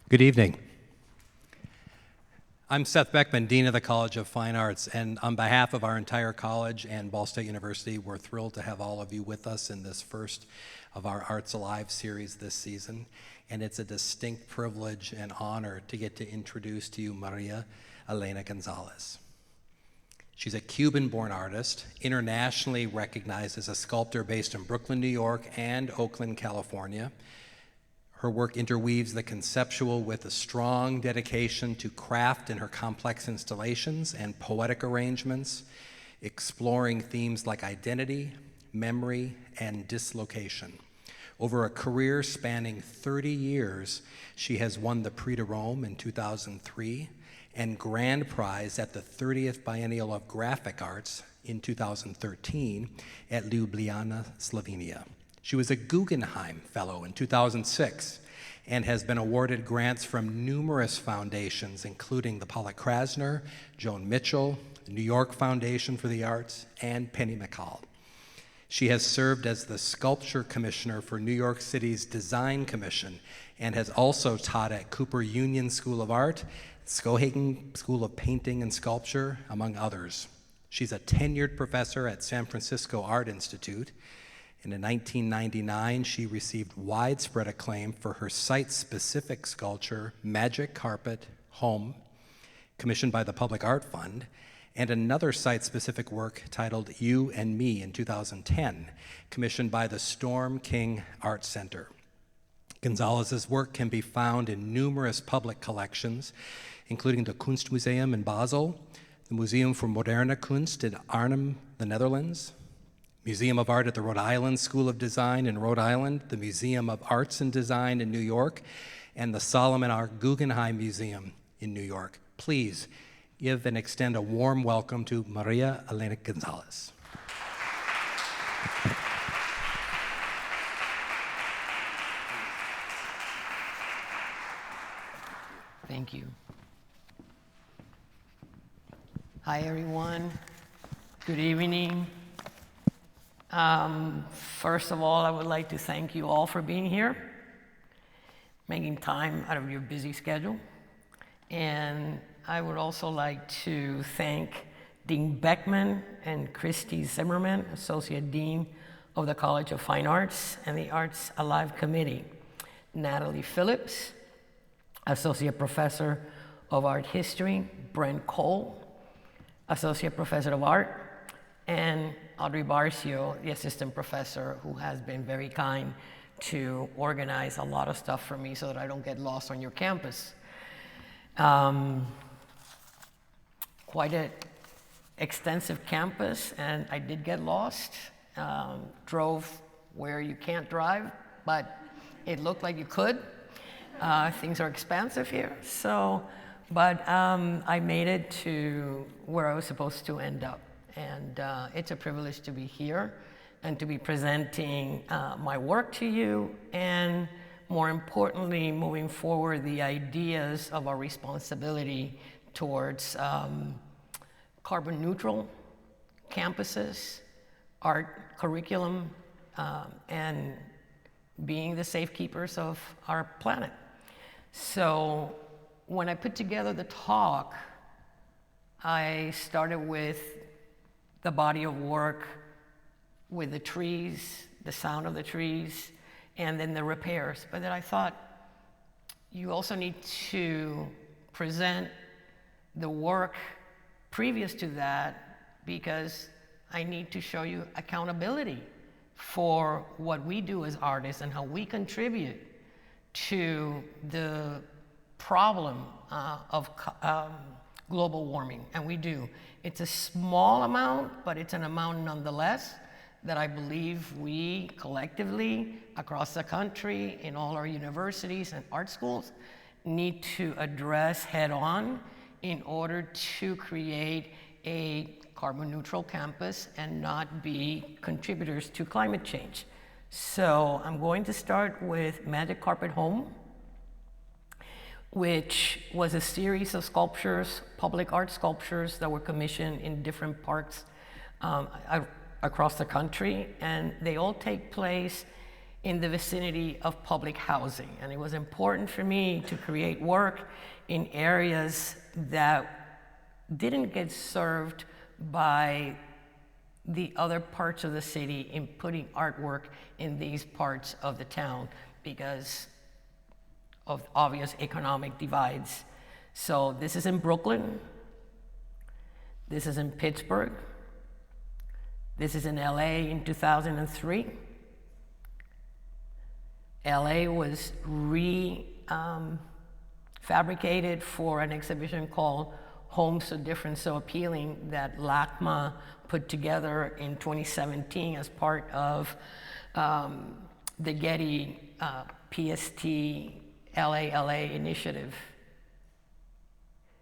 Good evening. I'm Seth Beckman, Dean of the College of Fine Arts, and on behalf of our entire college and Ball State University, we're thrilled to have all of you with us in this first of our Arts Alive series this season, and it's a distinct privilege and honor to get to introduce to you Maria Elena González. She's a Cuban-born artist, internationally recognized as a sculptor based in Brooklyn, New York, and Oakland, California. Her work interweaves the conceptual with a strong dedication to craft in her complex installations and poetic arrangements, exploring themes like identity, memory, and dislocation. Over a career spanning 30 years, she has won the Prix de Rome in 2003 and Grand Prize at the 30th Biennial of Graphic Arts in 2013 at Ljubljana, Slovenia. She was a Guggenheim Fellow in 2006 and has been awarded grants from numerous foundations, including the Pollock Krasner, Joan Mitchell, the New York Foundation for the Arts, and Penny McCall. She has served as the Sculpture Commissioner for New York City's Design Commission and has also taught at Cooper Union School of Art, Skowhegan School of Painting and Sculpture, among others. She's a tenured professor at San Francisco Art Institute. And in 1999, she received widespread acclaim for her site-specific sculpture, Magic Carpet Home, commissioned by the Public Art Fund, and another site-specific work titled You and Me in 2010, commissioned by the Storm King Art Center. González's work can be found in numerous public collections, including the Kunstmuseum in Basel, the Museum for Moderne Kunst in Arnhem, the Netherlands, Museum of Art at the Rhode Island School of Design in Rhode Island, the Museum of Arts and Design in New York, and the Solomon R. Guggenheim Museum in New York. Please give and extend a warm welcome to Maria Elena González. Thank you. Hi, everyone. Good evening. First of all, I would like to thank you all for being here, making time out of your busy schedule. And I would also like to thank Dean Beckman and Christy Zimmerman, Associate Dean of the College of Fine Arts and the Arts Alive Committee, Natalie Phillips, Associate Professor of Art History, Brent Cole, Associate Professor of Art, and Audrey Barcio, the assistant professor, who has been very kind to organize a lot of stuff for me so that I don't get lost on your campus. Quite an extensive campus, and I did get lost. Drove where you can't drive, but it looked like you could. Things are expansive here, but I made it to where I was supposed to end up. And it's a privilege to be here and to be presenting my work to you, and more importantly, moving forward the ideas of our responsibility towards carbon neutral campuses, art curriculum, and being the safekeepers of our planet. So when I put together the talk, I started with the body of work with the trees, the sound of the trees, and then the repairs. But then I thought, you also need to present the work previous to that, because I need to show you accountability for what we do as artists and how we contribute to the problem of global warming, and we do. It's a small amount, but it's an amount nonetheless that I believe we collectively across the country in all our universities and art schools need to address head on in order to create a carbon neutral campus and not be contributors to climate change. So I'm going to start with Magic Carpet Home, which was a series of sculptures, public art sculptures that were commissioned in different parks across the country, and they all take place in the vicinity of public housing. And it was important for me to create work in areas that didn't get served by the other parts of the city in putting artwork in these parts of the town because of obvious economic divides. So this is in Brooklyn, this is in Pittsburgh, this is in LA in 2003. LA was fabricated for an exhibition called Homes So Different, So Appealing that LACMA put together in 2017 as part of the Getty PST LA initiative.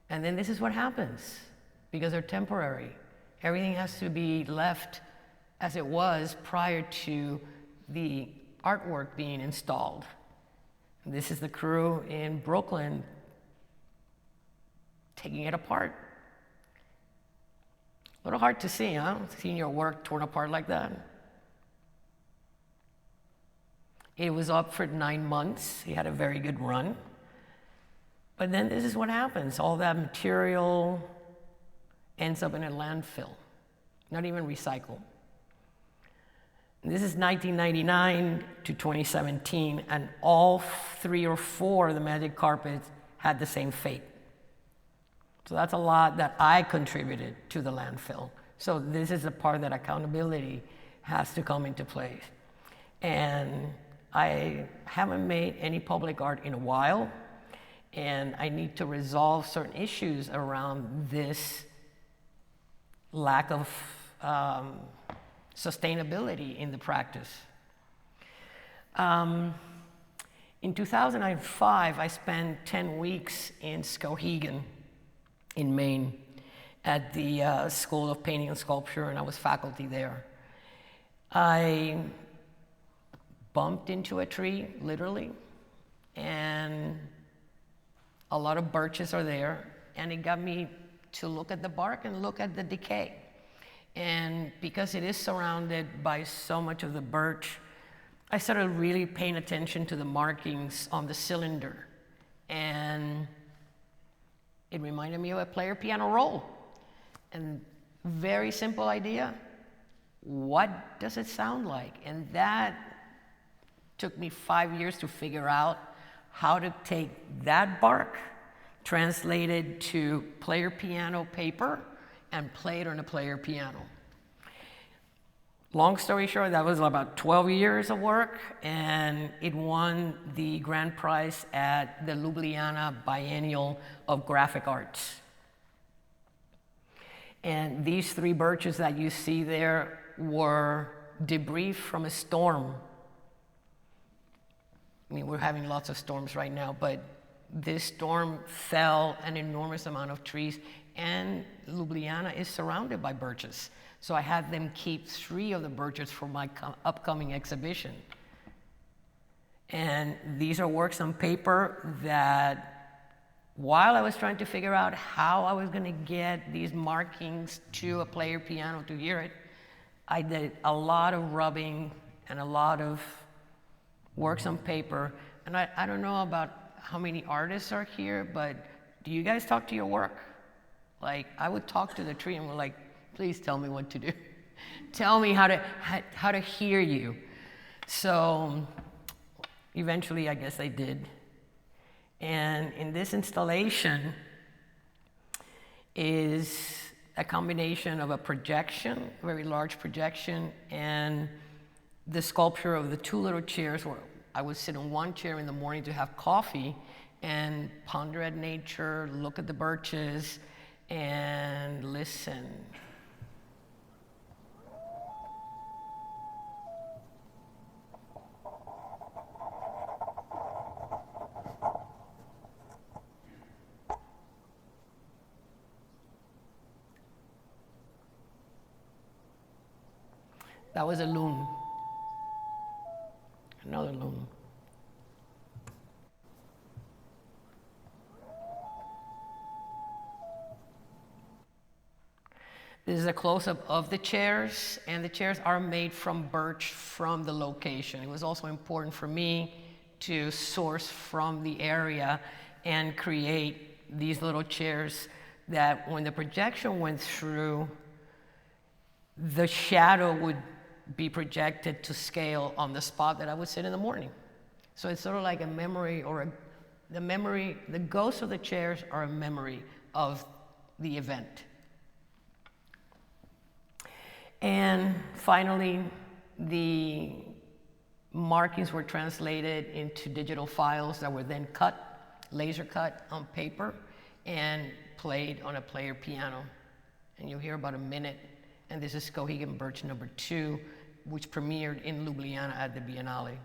And then this is what happens, because they're temporary. Everything has to be left as it was prior to the artwork being installed. This is the crew in Brooklyn taking it apart. A little hard to see, huh? Seeing your work torn apart like that. It was up for 9 months. He had a very good run. But then this is what happens. All that material ends up in a landfill, not even recycled. This is 1999 to 2017, and all 3 or 4 of the magic carpets had the same fate. So that's a lot that I contributed to the landfill. So this is the part that accountability has to come into place. And I haven't made any public art in a while, and I need to resolve certain issues around this lack of sustainability in the practice. In 2005, I spent 10 weeks in Skowhegan in Maine at the School of Painting and Sculpture, and I was faculty there. I bumped into a tree, literally, and a lot of birches are there, and it got me to look at the bark and look at the decay. And because it is surrounded by so much of the birch, I started really paying attention to the markings on the cylinder. And it reminded me of a player piano roll. And very simple idea, what does it sound like? And that took me 5 years to figure out how to take that bark, translate it to player piano paper, and play it on a player piano. Long story short, that was about 12 years of work, and it won the grand prize at the Ljubljana Biennial of Graphic Arts. And these 3 birches that you see there were debris from a storm. I mean, we're having lots of storms right now, but this storm fell an enormous amount of trees, and Ljubljana is surrounded by birches. So I had them keep 3 of the birches for my upcoming exhibition. And these are works on paper that, while I was trying to figure out how I was going to get these markings to a player piano to hear it, I did a lot of rubbing and a lot of works on paper. And I don't know about how many artists are here, but do you guys talk to your work? Like, I would talk to the tree and we're like, please tell me what to do. Tell me how to hear you. So eventually, I guess I did. And in this installation is a combination of a projection, a very large projection, and the sculpture of the 2 little chairs where I would sit in one chair in the morning to have coffee and ponder at nature, look at the birches, and listen. That was a loon. Another loon. This is a close-up of the chairs, and the chairs are made from birch from the location. It was also important for me to source from the area and create these little chairs that when the projection went through, the shadow would be projected to scale on the spot that I would sit in the morning. So it's sort of like a memory, or the ghosts of the chairs are a memory of the event. And finally, the markings were translated into digital files that were then cut, laser cut on paper, and played on a player piano. And you'll hear about a minute, and this is Skowhegan Birch number 2, which premiered in Ljubljana at the Biennale.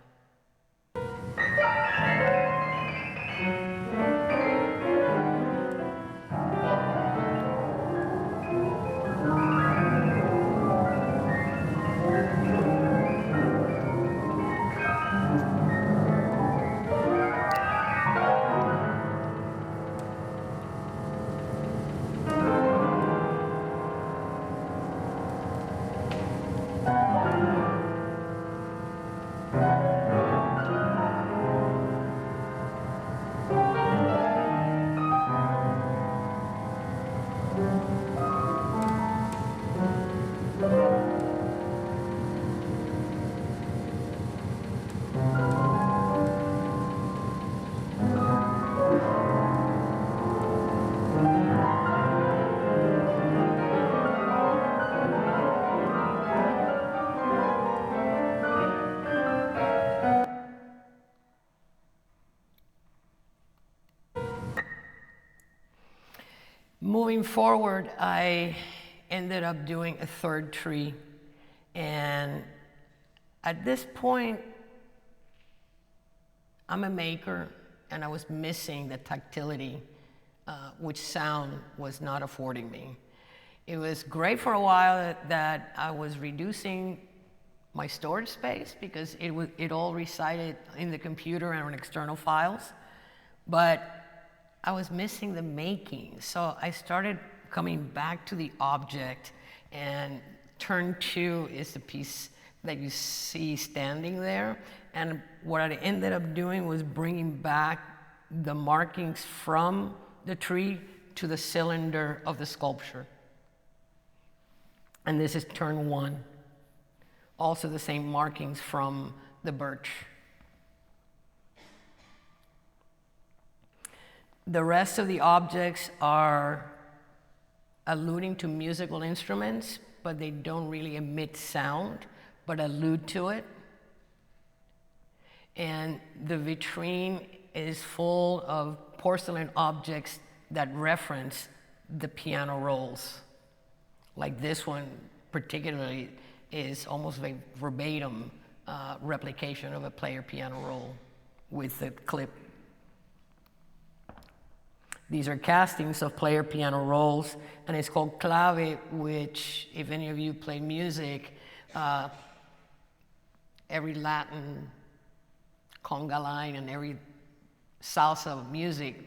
Moving forward, I ended up doing a third tree. And at this point, I'm a maker, and I was missing the tactility, which sound was not affording me. It was great for a while that I was reducing my storage space because it all resided in the computer and on external files, but I was missing the making. So I started coming back to the object, and turn 2 is the piece that you see standing there. And what I ended up doing was bringing back the markings from the tree to the cylinder of the sculpture. And this is turn 1. Also the same markings from the birch. The rest of the objects are alluding to musical instruments, but they don't really emit sound, but allude to it. And the vitrine is full of porcelain objects that reference the piano rolls. Like this one particularly is almost a verbatim replication of a player piano roll with the clip. These are castings of player piano rolls, and it's called clave, which, if any of you play music, every Latin conga line and every salsa music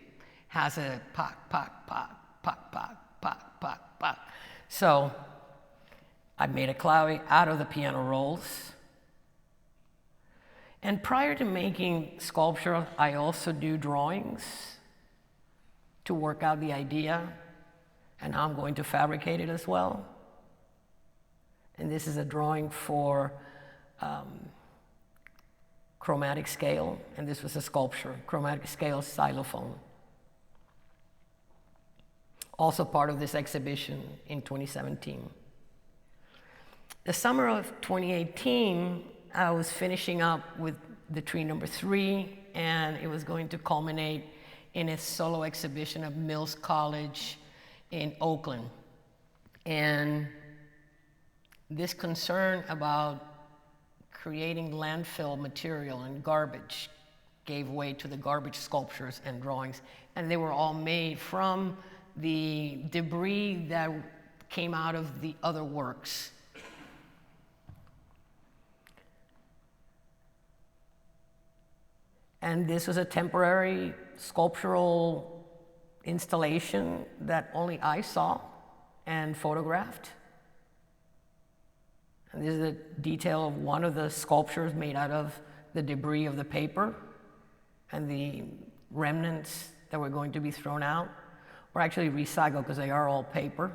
has a pak, pak, pak, pak, pak, pak, pak, pak. So I made a clave out of the piano rolls. And prior to making sculpture, I also do drawings to work out the idea and how I'm going to fabricate it as well. And this is a drawing for chromatic scale, and this was a sculpture, chromatic scale xylophone. Also part of this exhibition in 2017. The summer of 2018, I was finishing up with the tree number 3, and it was going to culminate in a solo exhibition at Mills College in Oakland. And this concern about creating landfill material and garbage gave way to the garbage sculptures and drawings. And they were all made from the debris that came out of the other works. And this was a temporary sculptural installation that only I saw and photographed. And this is a detail of one of the sculptures made out of the debris of the paper and the remnants that were going to be thrown out, or actually recycled because they are all paper.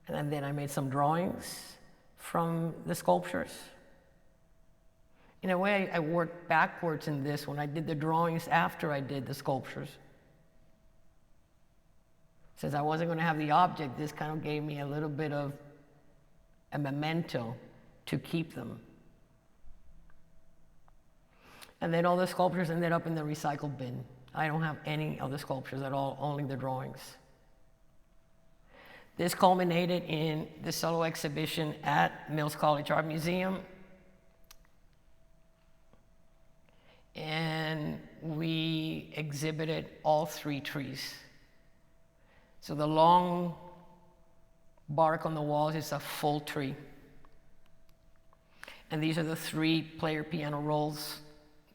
And then I made some drawings from the sculptures. In a way, I worked backwards in this one. I did the drawings after I did the sculptures. Since I wasn't going to have the object, this kind of gave me a little bit of a memento to keep them. And then all the sculptures ended up in the recycle bin. I don't have any of the sculptures at all, only the drawings. This culminated in the solo exhibition at Mills College Art Museum. And we exhibited all 3 trees. So the long bark on the walls is a full tree. And these are the 3 player piano rolls,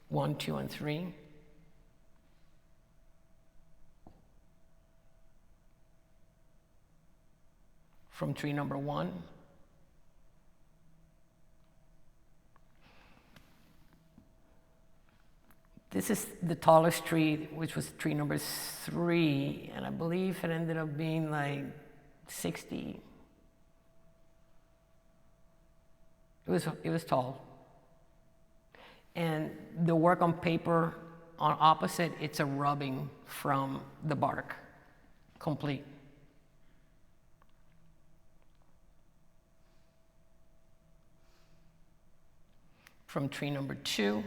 1, 2, and 3. From tree number 1. This is the tallest tree, which was tree number 3, and I believe it ended up being like 60. It was tall. And the work on paper on opposite, it's a rubbing from the bark, complete. From tree number 2.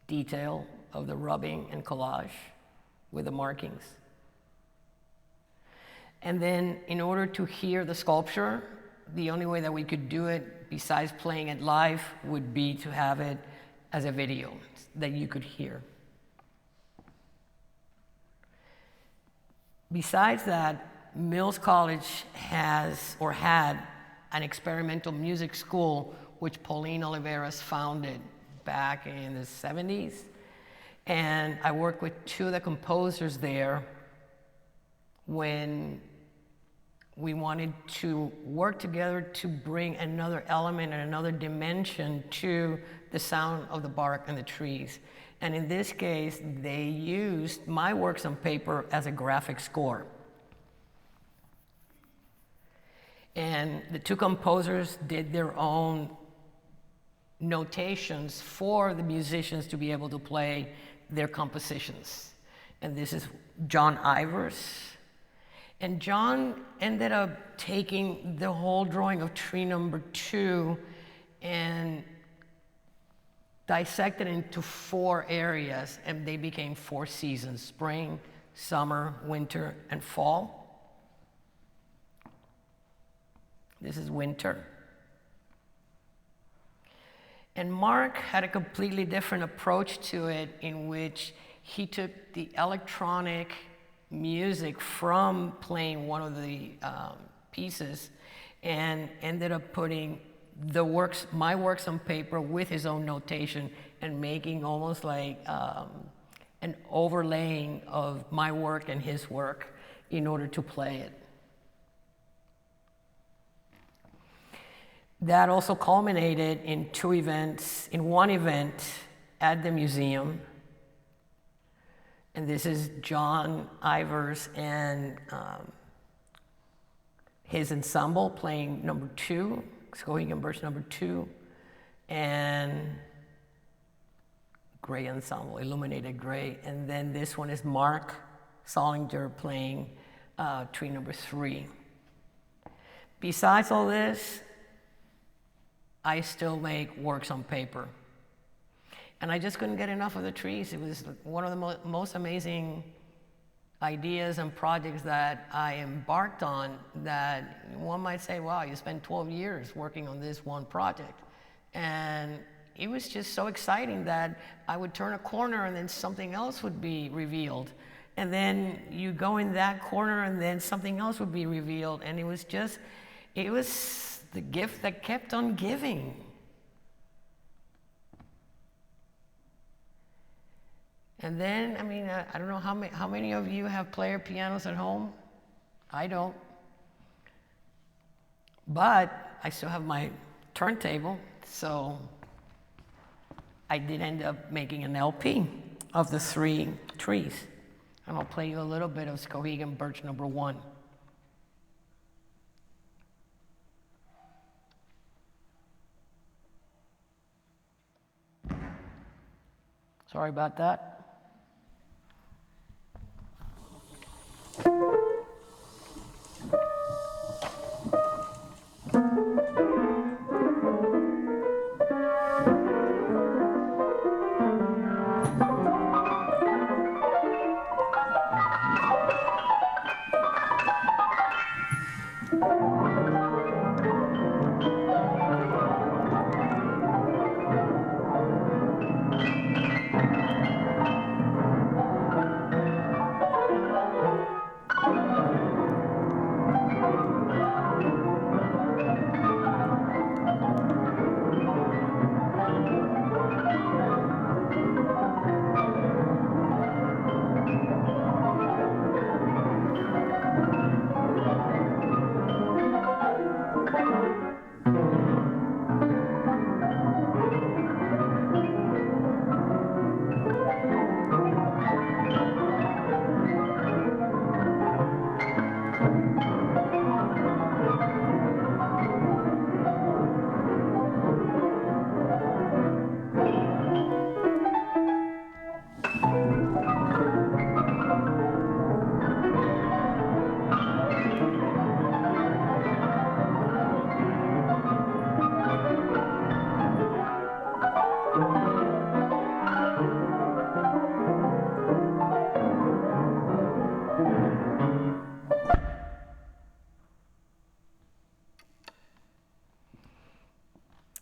Detail of the rubbing and collage with the markings. And then in order to hear the sculpture, the only way that we could do it besides playing it live would be to have it as a video that you could hear. Besides that, Mills College has or had an experimental music school which Pauline Oliveras founded back in the 70s. And I worked with 2 of the composers there when we wanted to work together to bring another element and another dimension to the sound of the bark and the trees. And in this case, they used my works on paper as a graphic score. And the 2 composers did their own notations for the musicians to be able to play their compositions. And this is John Ivers. And John ended up taking the whole drawing of tree number 2 and dissected into 4 areas, and they became 4 seasons: spring, summer, winter, and fall. This is winter. And Mark had a completely different approach to it, in which he took the electronic music from playing one of the pieces and ended up putting my works on paper with his own notation and making almost like an overlaying of my work and his work in order to play it. That also culminated in 2 events, in one event at the museum. And this is John Ivers and his ensemble playing number 2, Skowhegan birch number 2, and gray ensemble, illuminated gray. And then this one is Mark Solinger playing tree number 3. Besides all this, I still make works on paper. And I just couldn't get enough of the trees. It was one of the most amazing ideas and projects that I embarked on, that one might say, wow, you spent 12 years working on this one project. And it was just so exciting that I would turn a corner and then something else would be revealed. And then you go in that corner and then something else would be revealed. And it was the gift that kept on giving. And then, I mean, I don't know how many of you have player pianos at home? I don't. But I still have my turntable, so I did end up making an LP of the 3 trees. And I'll play you a little bit of Skowhegan Birch number 1. Sorry about that.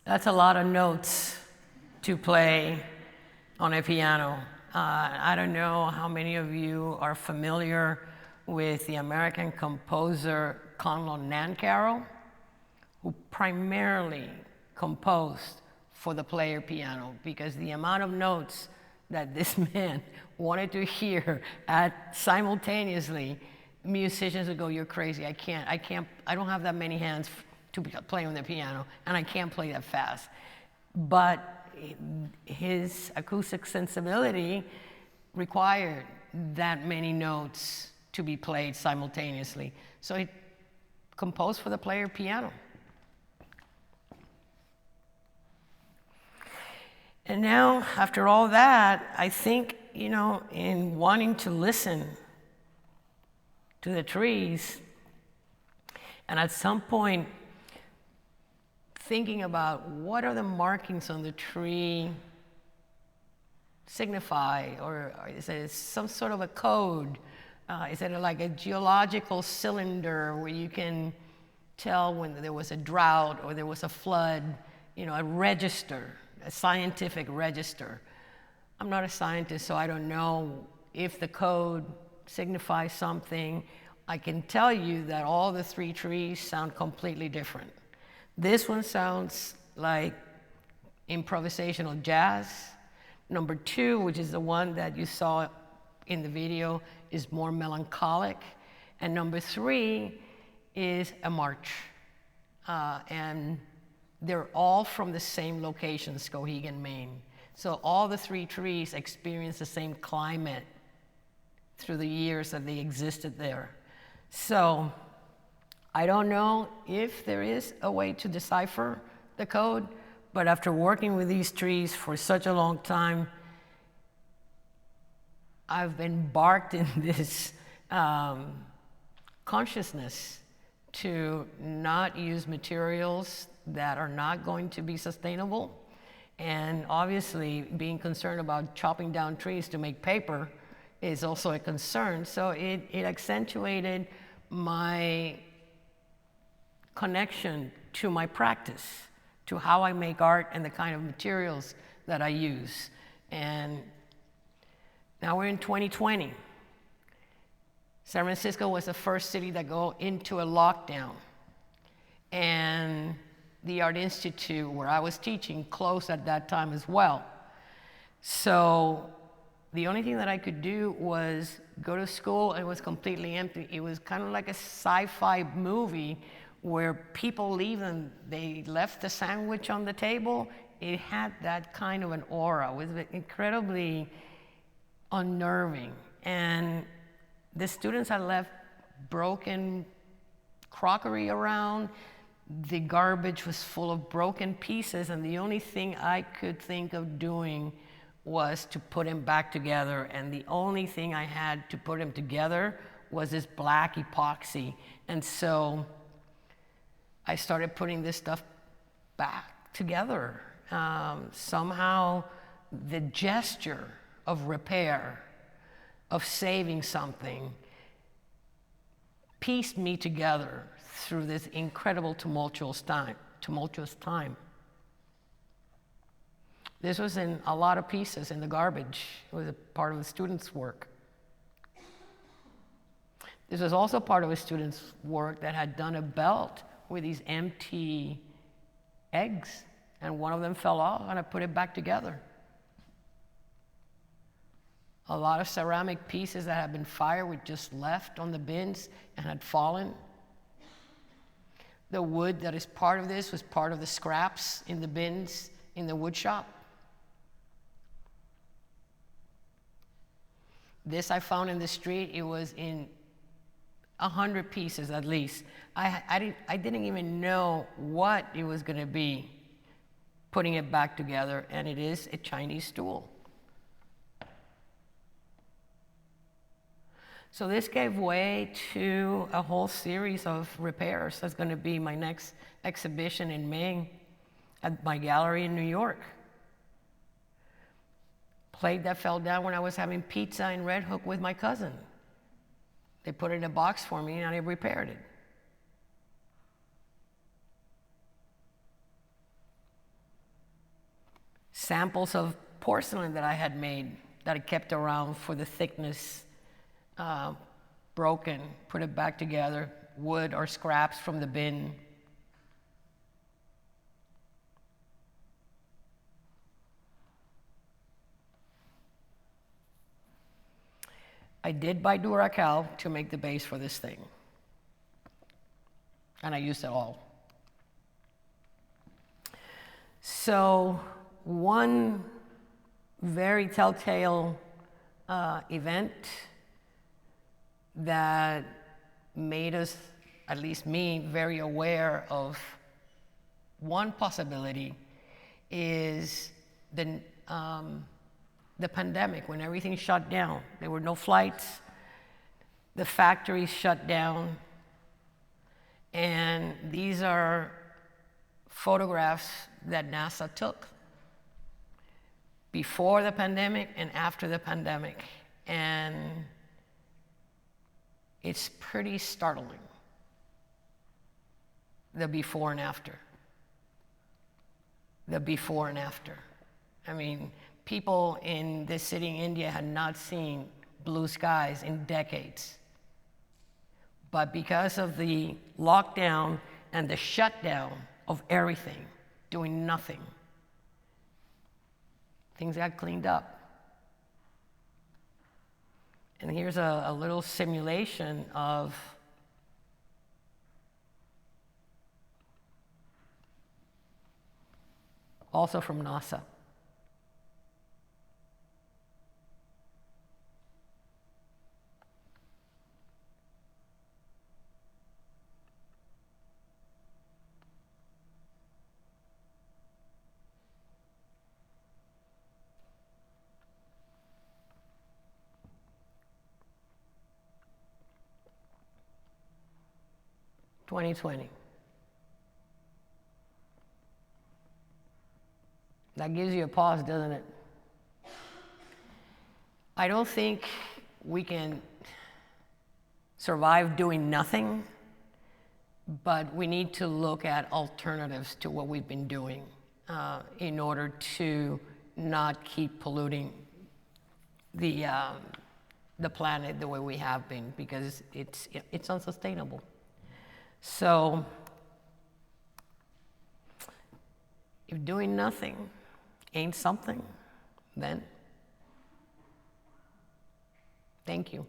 That's a lot of notes to play on a piano. I don't know how many of you are familiar with the American composer Conlo Nancarrow, who primarily composed for the player piano, because the amount of notes that this man wanted to hear at simultaneously, musicians would go, "You're crazy, I don't have that many hands to play on the piano, and I can't play that fast." But his acoustic sensibility required that many notes to be played simultaneously. So he composed for the player piano. And now, after all that, I think, in wanting to listen to the trees, and at some point, thinking about what are the markings on the tree signify, or is it some sort of a code? Is it like a geological cylinder where you can tell when there was a drought or there was a flood, a register, a scientific register? I'm not a scientist, so I don't know if the code signifies something. I can tell you that all the 3 trees sound completely different. This one sounds like improvisational jazz. Number 2, which is the one that you saw in the video, is more melancholic. And number 3 is a march. And they're all from the same location, Skowhegan, Maine. So all the 3 trees experience the same climate through the years that they existed there. So I don't know if there is a way to decipher the code, but after working with these trees for such a long time, I've embarked in this consciousness to not use materials that are not going to be sustainable. And obviously, being concerned about chopping down trees to make paper is also a concern. So it accentuated my connection to my practice, to how I make art and the kind of materials that I use. And now we're in 2020. San Francisco was the first city that go into a lockdown. And the Art Institute, where I was teaching, closed at that time as well. So the only thing that I could do was go to school, and it was completely empty. It was kind of like a sci-fi movie where people leave and they left the sandwich on the table. It had that kind of an aura. It was incredibly unnerving. And the students had left broken crockery around. The garbage was full of broken pieces, and the only thing I could think of doing was to put them back together. And the only thing I had to put them together was this black epoxy. And so I started putting this stuff back together. Somehow the gesture of repair, of saving something, pieced me together through this incredible tumultuous time. This was in a lot of pieces in the garbage. It was a part of the students' work. This was also part of a student's work that had done a belt with these empty eggs, and one of them fell off, and I put it back together. A lot of ceramic pieces that had been fired were just left on the bins and had fallen. The wood that is part of this was part of the scraps in the bins in the wood shop. This I found in the street. It was in 100 pieces at least. I didn't even know what it was going to be putting it back together, and it is a Chinese stool. So this gave way to a whole series of repairs. That's going to be my next exhibition in Maine at my gallery in New York. Plate that fell down when I was having pizza in Red Hook with my cousin. They put it in a box for me, and I repaired it. Samples of porcelain that I had made that I kept around for the thickness, broken, put it back together, wood or scraps from the bin. I did buy Duracal to make the base for this thing, and I used it all. So one very telltale event that made us, at least me, very aware of one possibility is the pandemic, when everything shut down. There were no flights, the factories shut down, and these are photographs that NASA took before the pandemic and after the pandemic, and it's pretty startling, the before and after. The before and after. I mean, people in this city in India had not seen blue skies in decades. But because of the lockdown and the shutdown of everything, doing nothing, things got cleaned up. And here's a little simulation of also from NASA. (2020). That gives you a pause, doesn't it? I don't think we can survive doing nothing, but we need to look at alternatives to what we've been doing in order to not keep polluting the planet the way we have been, because it's unsustainable. So if doing nothing ain't something, then Thank you.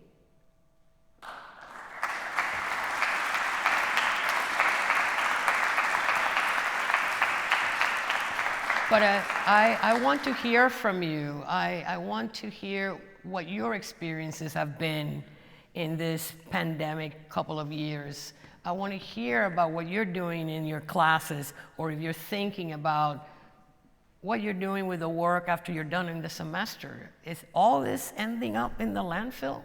But I want to hear from you. I want to hear what your experiences have been in this pandemic couple of years. I want to hear about what you're doing in your classes, or if you're thinking about what you're doing with the work after you're done in the semester. Is all this ending up in the landfill?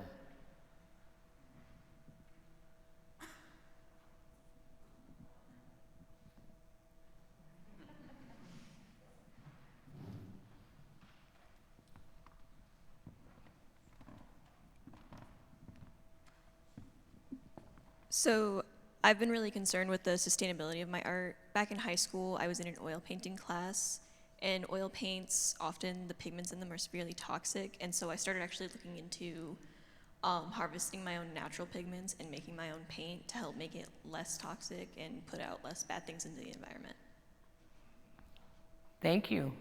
So I've been really concerned with the sustainability of my art. Back in high school, I was in an oil painting class, and oil paints, often the pigments in them are severely toxic, and so I started actually looking into harvesting my own natural pigments and making my own paint to help make it less toxic and put out less bad things into the environment. Thank you.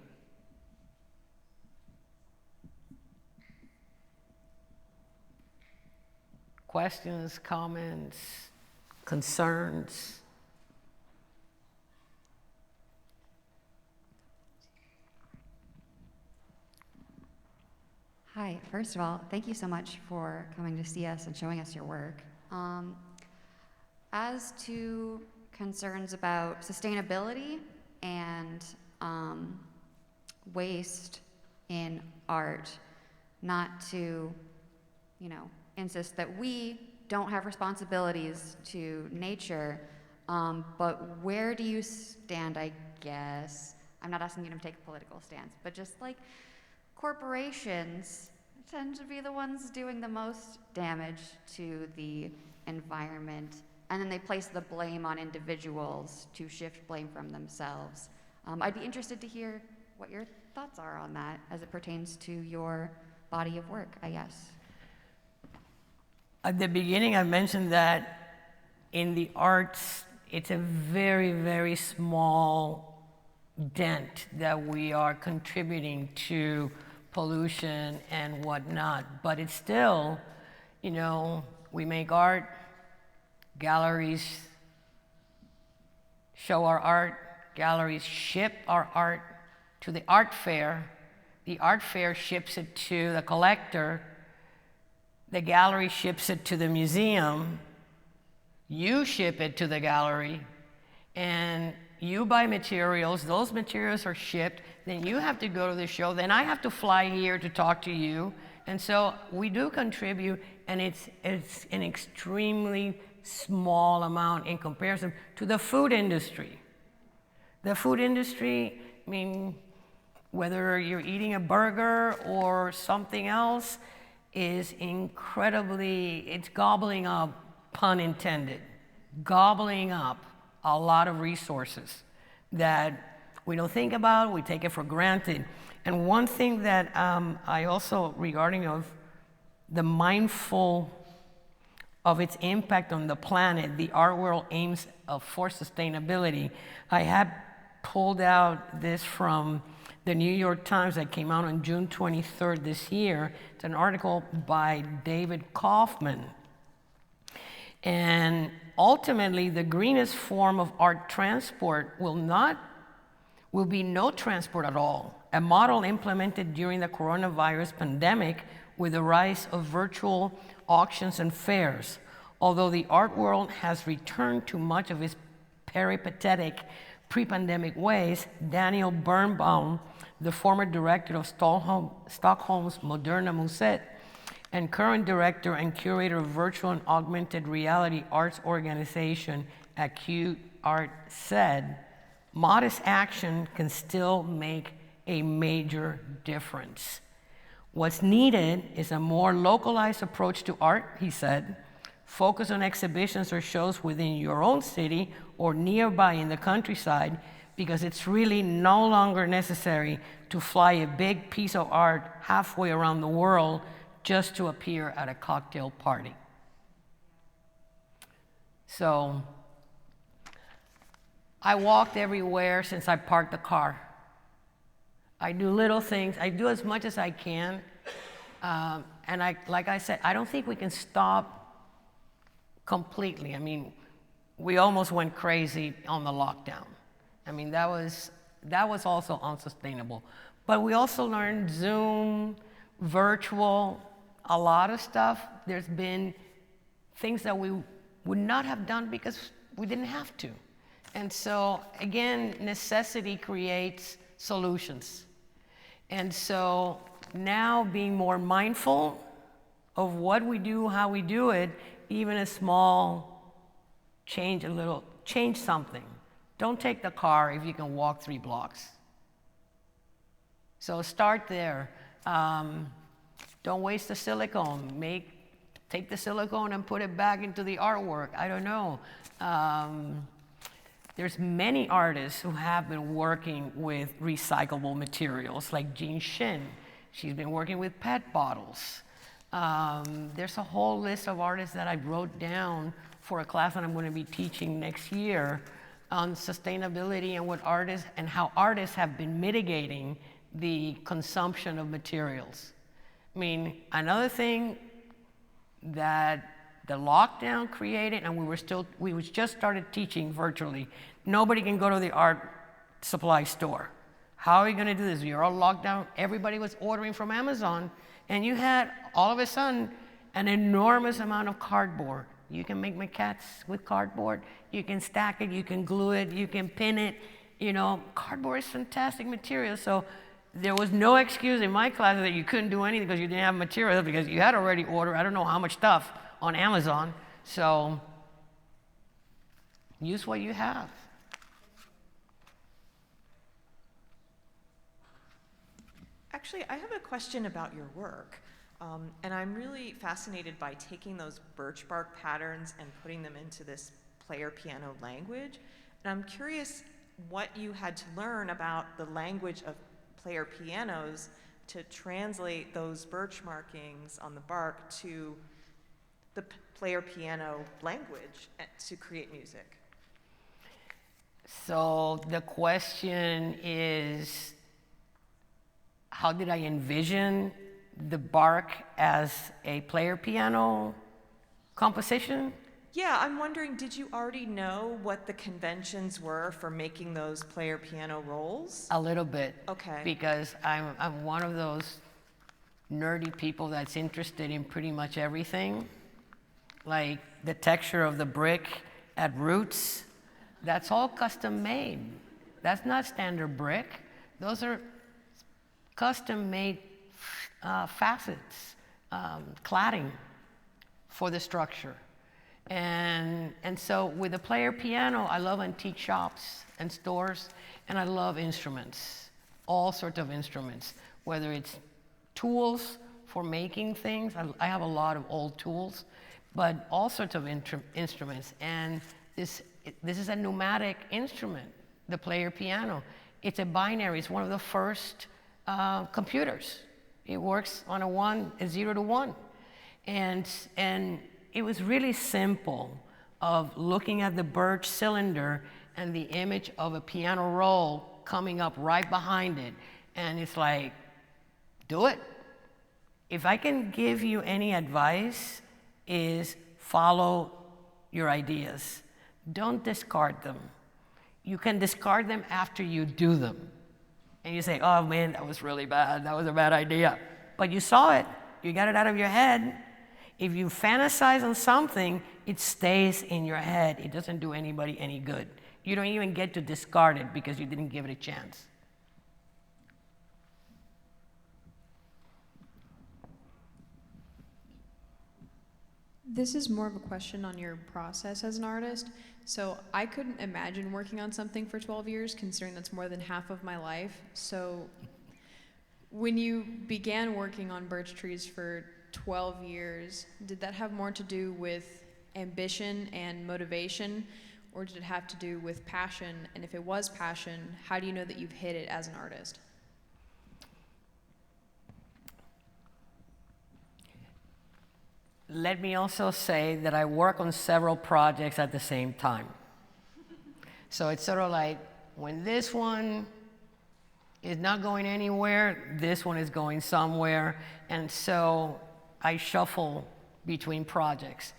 Questions, comments, concerns? Hi, first of all, thank you so much for coming to see us and showing us your work. As to concerns about sustainability and waste in art, not to, insist that we don't have responsibilities to nature, but where do you stand, I guess? I'm not asking you to take a political stance, but just like corporations tend to be the ones doing the most damage to the environment, and then they place the blame on individuals to shift blame from themselves. I'd be interested to hear what your thoughts are on that as it pertains to your body of work, I guess. At the beginning, I mentioned that in the arts, it's a very, very small dent that we are contributing to pollution and whatnot. But it's still, we make art, galleries show our art, galleries ship our art to the art fair. The art fair ships it to the collector. The gallery ships it to the museum. You ship it to the gallery, and you buy materials. Those materials are shipped. Then you have to go to the show. Then I have to fly here to talk to you. And so we do contribute, and it's an extremely small amount in comparison to the food industry. The food industry, whether you're eating a burger or something else, is it's gobbling up, pun intended, gobbling up a lot of resources that we don't think about, we take it for granted. And one thing that I also, regarding of the mindful of its impact on the planet, the art world aims for sustainability. I have pulled out this from the New York Times that came out on June 23rd this year. It's an article by David Kaufman. And ultimately, the greenest form of art transport will be no transport at all. A model implemented during the coronavirus pandemic with the rise of virtual auctions and fairs. Although the art world has returned to much of its peripatetic pre-pandemic ways, Daniel Birnbaum, the former director of Stockholm's Moderna Museet and current director and curator of virtual and augmented reality arts organization Acute Art, said, modest action can still make a major difference. What's needed is a more localized approach to art, he said. Focus on exhibitions or shows within your own city or nearby in the countryside, because it's really no longer necessary to fly a big piece of art halfway around the world just to appear at a cocktail party. So I walked everywhere since I parked the car. I do little things. I do as much as I can. And like I said, I don't think we can stop completely. I mean, we almost went crazy on the lockdown. I mean, that was also unsustainable. But we also learned Zoom, virtual, a lot of stuff. There's been things that we would not have done because we didn't have to. And so, again, necessity creates solutions. And so now being more mindful of what we do, how we do it, even a small change, change something. Don't take the car if you can walk 3 blocks. So start there. Don't waste the silicone. Take the silicone and put it back into the artwork. I don't know. There's many artists who have been working with recyclable materials, like Jean Shin. She's been working with PET bottles. There's a whole list of artists that I wrote down for a class that I'm going to be teaching next year on sustainability and how artists have been mitigating the consumption of materials. I mean, another thing that the lockdown created, and we just started teaching virtually. Nobody can go to the art supply store. How are we going to do this? You're all locked down. Everybody was ordering from Amazon, and you had all of a sudden an enormous amount of cardboard. You can make maquettes with cardboard. You can stack it. You can glue it. You can pin it. You know, cardboard is fantastic material. So there was no excuse in my class that you couldn't do anything because you didn't have material, because you had already ordered I don't know how much stuff on Amazon. So use what you have. Actually, I have a question about your work. And I'm really fascinated by taking those birch bark patterns and putting them into this player piano language. And I'm curious what you had to learn about the language of player pianos to translate those birch markings on the bark to the player piano language to create music. So the question is, how did I envision the bark as a player piano composition? Yeah, I'm wondering, did you already know what the conventions were for making those player piano rolls? A little bit. Okay. Because I'm one of those nerdy people that's interested in pretty much everything. Like the texture of the brick at Roots, that's all custom made. That's not standard brick. Those are custom made facets, cladding for the structure. And so with the player piano, I love antique shops and stores, and I love instruments, all sorts of instruments, whether it's tools for making things. I have a lot of old tools, but all sorts of instruments. And this is a pneumatic instrument, the player piano. It's a binary. It's one of the first computers. It works on a 0 to 1. And it was really simple of looking at the birch cylinder and the image of a piano roll coming up right behind it. And it's like, do it. If I can give you any advice, is follow your ideas. Don't discard them. You can discard them after you do them. And you say, oh man, that was really bad. That was a bad idea. But you saw it. You got it out of your head. If you fantasize on something, it stays in your head. It doesn't do anybody any good. You don't even get to discard it because you didn't give it a chance. This is more of a question on your process as an artist. So I couldn't imagine working on something for 12 years, considering that's more than half of my life. So when you began working on birch trees for 12 years, did that have more to do with ambition and motivation, or did it have to do with passion? And if it was passion, how do you know that you've hit it as an artist? Let me also say that I work on several projects at the same time. So it's sort of like, when this one is not going anywhere, this one is going somewhere. And so I shuffle between projects.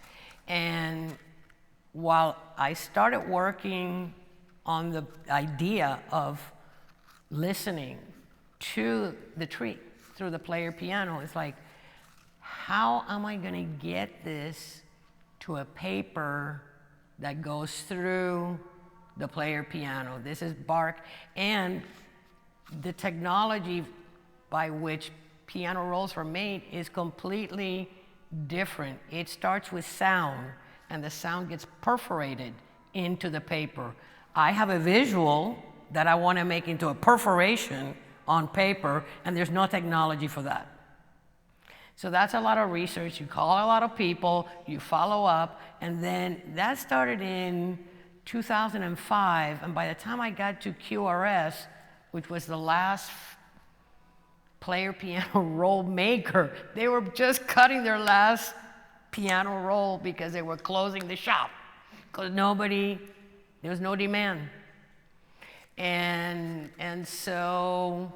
And while I started working on the idea of listening to the tree through the player piano, it's like, how am I gonna get this to a paper that goes through the player piano? This is bark, and the technology by which piano rolls were made is completely different. It starts with sound, and the sound gets perforated into the paper. I have a visual that I want to make into a perforation on paper, and there's no technology for that. So that's a lot of research. You call a lot of people, you follow up, and then that started in 2005, and by the time I got to QRS, which was the last player piano roll maker, they were just cutting their last piano roll because they were closing the shop, because there was no demand. And so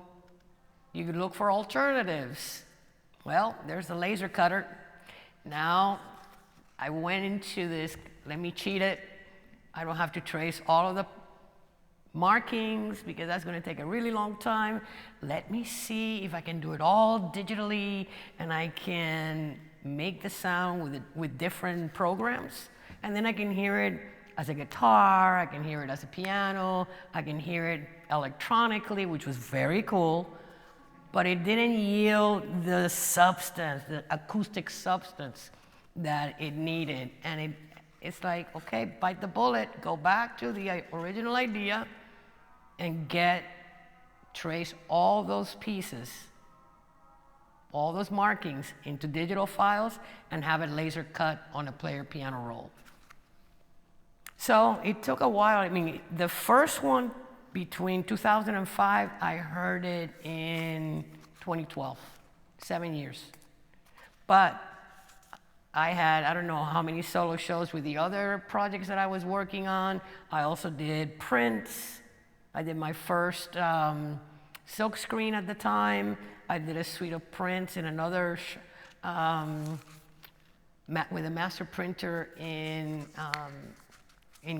you could look for alternatives. Well, there's the laser cutter. Now I went into this, let me cheat it. I don't have to trace all of the markings because that's going to take a really long time. Let me see if I can do it all digitally, and I can make the sound with different programs, and then I can hear it as a guitar, I can hear it as a piano, I can hear it electronically, which was very cool, but it didn't yield the substance, the acoustic substance that it needed. And it's like, okay, bite the bullet, go back to the original idea and trace all those pieces, all those markings into digital files and have it laser cut on a player piano roll. So it took a while. I mean, the first one between 2005, I heard it in 2012, 7 years. But I don't know how many solo shows with the other projects that I was working on. I also did prints. I did my first silk screen at the time. I did a suite of prints in another, with a master printer in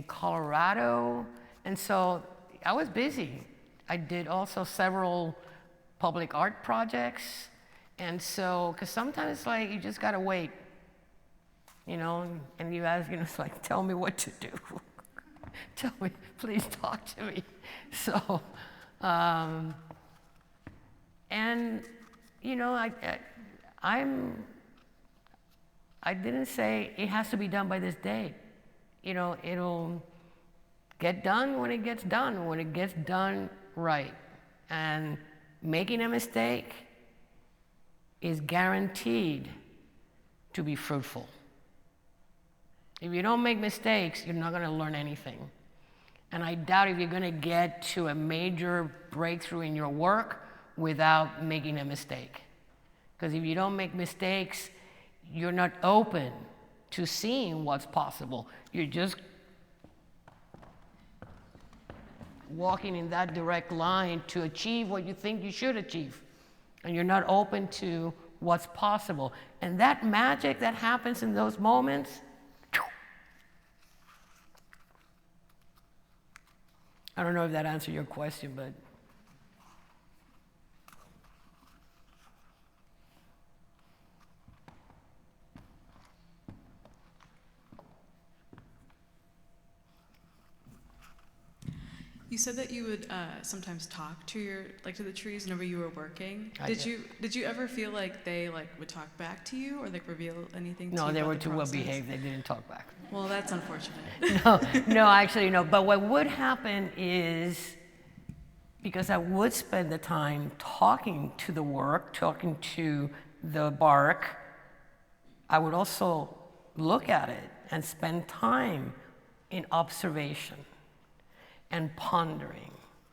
Colorado. And so I was busy. I did also several public art projects. And so, because sometimes it's like, you just gotta wait, and you ask, it's like, tell me what to do. Tell me, please talk to me. So, I didn't say it has to be done by this date. It'll get done when it gets done right. And making a mistake is guaranteed to be fruitful. If you don't make mistakes, you're not going to learn anything. And I doubt if you're going to get to a major breakthrough in your work without making a mistake. Because if you don't make mistakes, you're not open to seeing what's possible. You're just walking in that direct line to achieve what you think you should achieve. And you're not open to what's possible. And that magic that happens in those moments, I don't know if that answered your question, but. You said that you would sometimes talk to the trees whenever you were working. Did you ever feel like they would talk back to you or reveal anything to you? No, they about were the too well process? behaved. They didn't talk back. Well, that's unfortunate. No, actually, no. But what would happen is, because I would spend the time talking to the work, talking to the bark, I would also look at it and spend time in observation and pondering.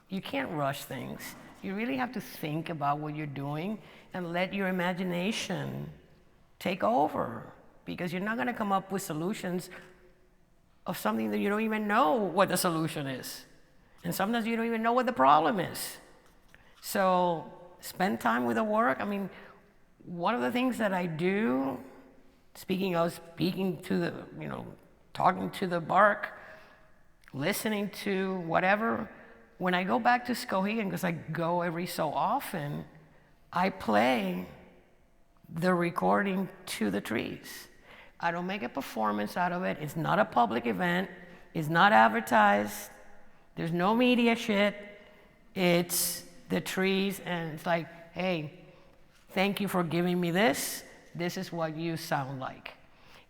You can't rush things. You really have to think about what you're doing and let your imagination take over, because you're not going to come up with solutions of something that you don't even know what the solution is. And sometimes you don't even know what the problem is. So spend time with the work. I mean, one of the things that I do, speaking to the, talking to the bark, listening to whatever, when I go back to Skowhegan, because I go every so often, I play the recording to the trees. I don't make a performance out of it. It's not a public event. It's not advertised. There's no media shit. It's the trees, and it's like, hey, thank you for giving me this. This is what you sound like.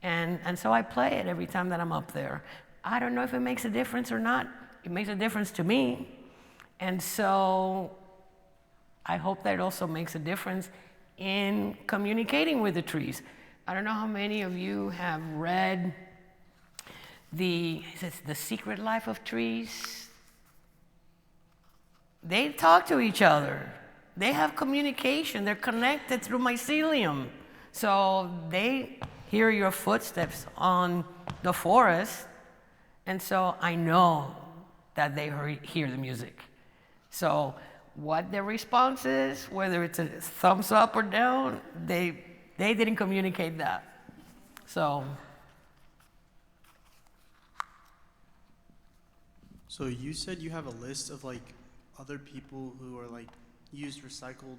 And so I play it every time that I'm up there. I don't know if it makes a difference or not. It makes a difference to me. And so I hope that it also makes a difference in communicating with the trees. I don't know how many of you have read The Secret Life of Trees. They talk to each other. They have communication. They're connected through mycelium. So they hear your footsteps on the forest. And so I know that they hear the music. So what their response is, whether it's a thumbs up or down, they didn't communicate that. So you said you have a list of like other people who are like used recycled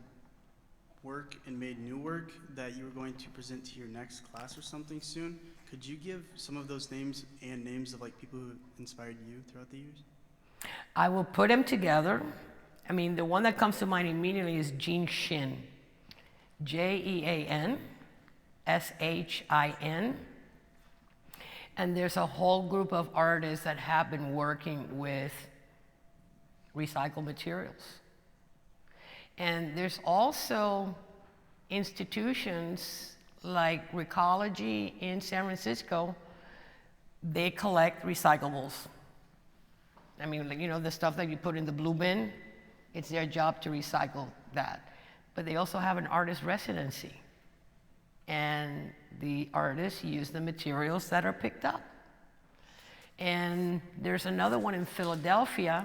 work and made new work that you were going to present to your next class or something soon. Could you give some of those names and names of like people who inspired you throughout the years? I will put them together. I mean, the one that comes to mind immediately is Jean Shin. Jeanshin. And there's a whole group of artists that have been working with recycled materials. And there's also institutions like Recology in San Francisco. They collect recyclables. I mean, the stuff that you put in the blue bin, it's their job to recycle that. But they also have an artist residency. And the artists use the materials that are picked up. And there's another one in Philadelphia.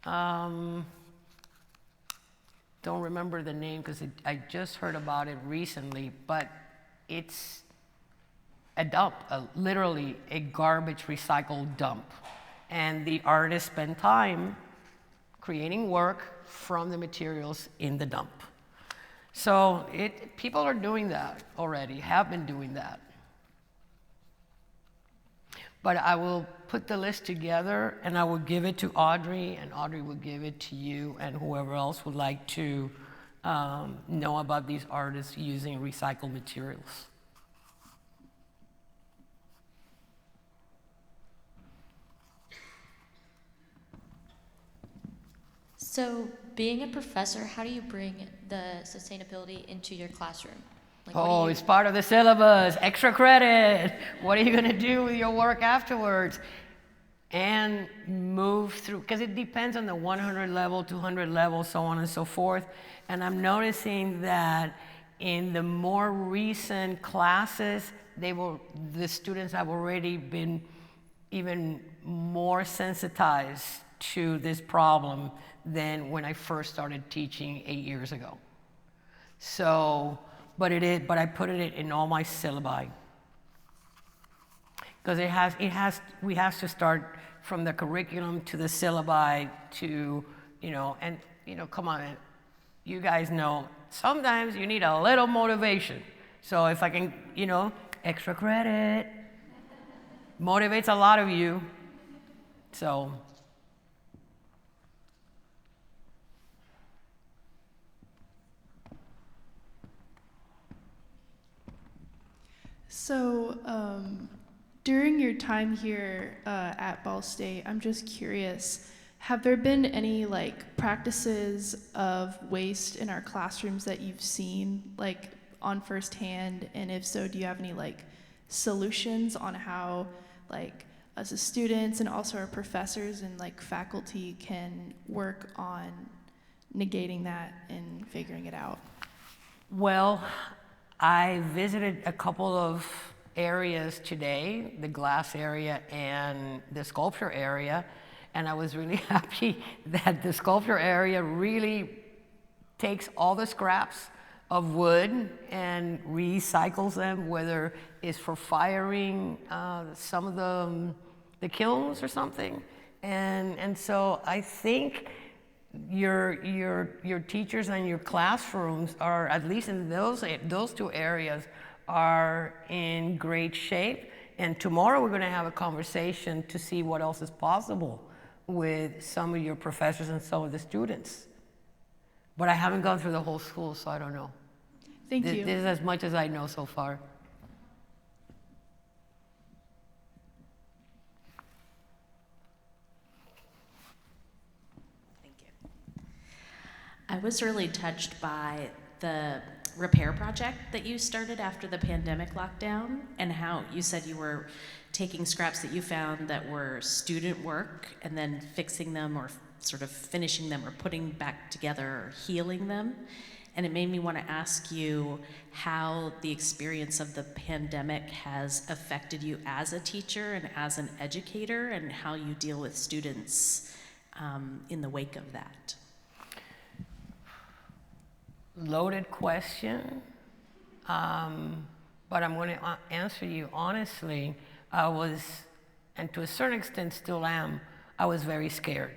Don't remember the name because I just heard about it recently, but it's a dump, literally a garbage recycled dump. And the artists spend time creating work from the materials in the dump. So people are doing that already, have been doing that. But I will put the list together and I will give it to Audrey, and Audrey will give it to you and whoever else would like to know about these artists using recycled materials. So, being a professor, how do you bring the sustainability into your classroom? It's part of the syllabus, extra credit. What are you going to do with your work afterwards? And move through, because it depends on the 100 level, 200 level, so on and so forth. And I'm noticing that in the more recent classes, the students have already been even more sensitized to this problem than when I first started teaching 8 years ago. So, but I put it in all my syllabi. Because we have to start from the curriculum to the syllabi to, come on, you guys know, sometimes you need a little motivation. So if I can, extra credit, motivates a lot of you, so. So, during your time here at Ball State, I'm just curious, have there been any practices of waste in our classrooms that you've seen on firsthand? And if so, do you have any solutions on how us as students and also our professors and faculty can work on negating that and figuring it out? Well, I visited a couple of areas today, the glass area and the sculpture area, and I was really happy that the sculpture area really takes all the scraps of wood and recycles them, whether it's for firing some of the kilns or something. And so I think your teachers and your classrooms are, at least in those two areas, are in great shape. And tomorrow we're going to have a conversation to see what else is possible with some of your professors and some of the students. But I haven't gone through the whole school, so I don't know. Thank you. This is as much as I know so far. Thank you. I was really touched by the repair project that you started after the pandemic lockdown, and how you said you were taking scraps that you found that were student work and then fixing them or sort of finishing them or putting back together or healing them. And it made me want to ask you how the experience of the pandemic has affected you as a teacher and as an educator, and how you deal with students in the wake of that. Loaded question, but I'm going to answer you honestly. I was, and to a certain extent still am, I was very scared.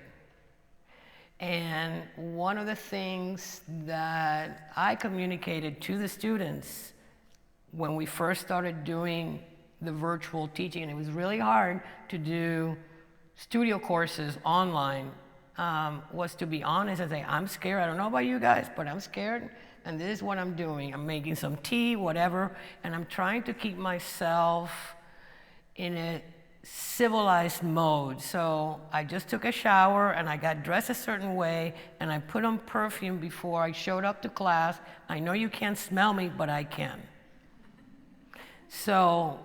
And one of the things that I communicated to the students when we first started doing the virtual teaching, and it was really hard to do studio courses online, was to be honest and say, I'm scared. I don't know about you guys, but I'm scared, and this is what I'm doing. I'm making some tea, whatever, and I'm trying to keep myself in a civilized mode. So I just took a shower and I got dressed a certain way and I put on perfume before I showed up to class. I know you can't smell me, but I can. So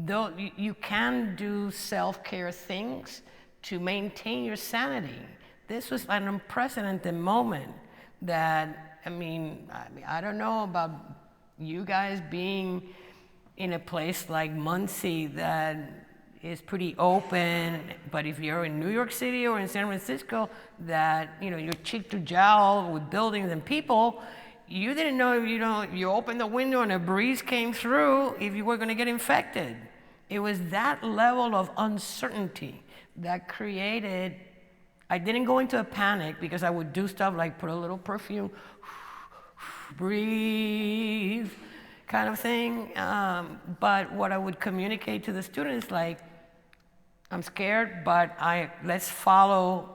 though you can do self-care things to maintain your sanity. This was an unprecedented moment that, I mean, I don't know about you guys being in a place like Muncie that is pretty open, but if you're in New York City or in San Francisco, that you're cheek to jowl with buildings and people, you didn't know if you opened the window and a breeze came through if you were going to get infected. It was that level of uncertainty that created. I didn't go into a panic because I would do stuff like put a little perfume, breathe, kind of thing. But what I would communicate to the students, like, I'm scared, but let's follow.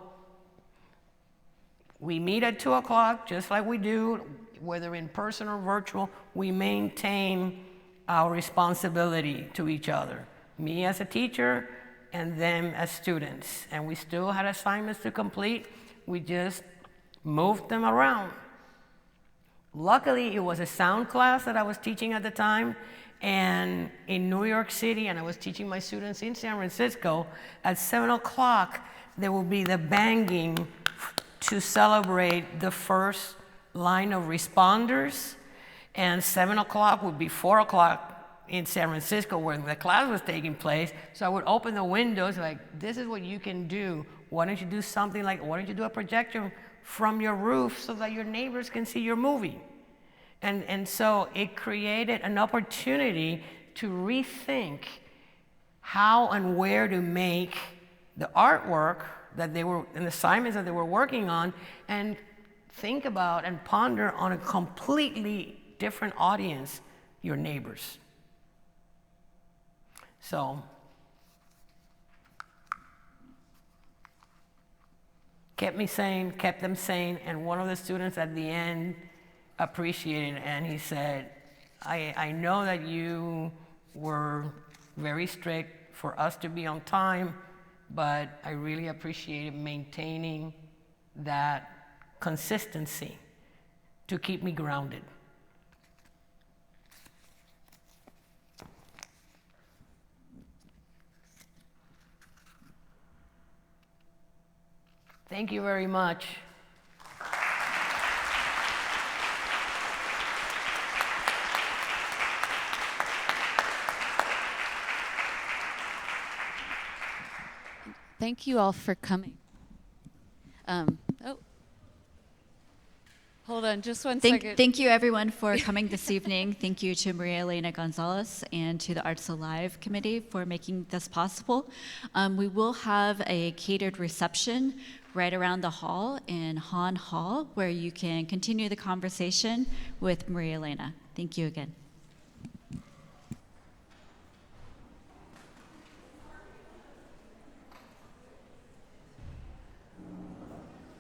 We meet at 2 o'clock, just like we do, whether in person or virtual. We maintain our responsibility to each other. Me as a teacher, and them as students. And we still had assignments to complete. We just moved them around. Luckily, it was a sound class that I was teaching at the time, and in New York City, and I was teaching my students in San Francisco. At 7 o'clock, there will be the banging to celebrate the first line of responders, and 7 o'clock would be 4 o'clock in San Francisco where the class was taking place. So I would open the windows like, this is what you can do. Why don't you do something like, why don't you do a projection from your roof so that your neighbors can see your movie? And so it created an opportunity to rethink how and where to make the artwork that they were, and assignments that they were working on, and think about and ponder on a completely different audience, your neighbors. So, kept me sane, kept them sane, and one of the students at the end appreciated it, and he said, I know that you were very strict for us to be on time, but I really appreciated maintaining that consistency to keep me grounded. Thank you very much. Thank you all for coming. Hold on, just one second. Thank you everyone for coming this evening. Thank you to Maria Elena González and to the Arts Alive Committee for making this possible. We will have a catered reception right around the hall in Hahn Hall where you can continue the conversation with Maria Elena. Thank you again.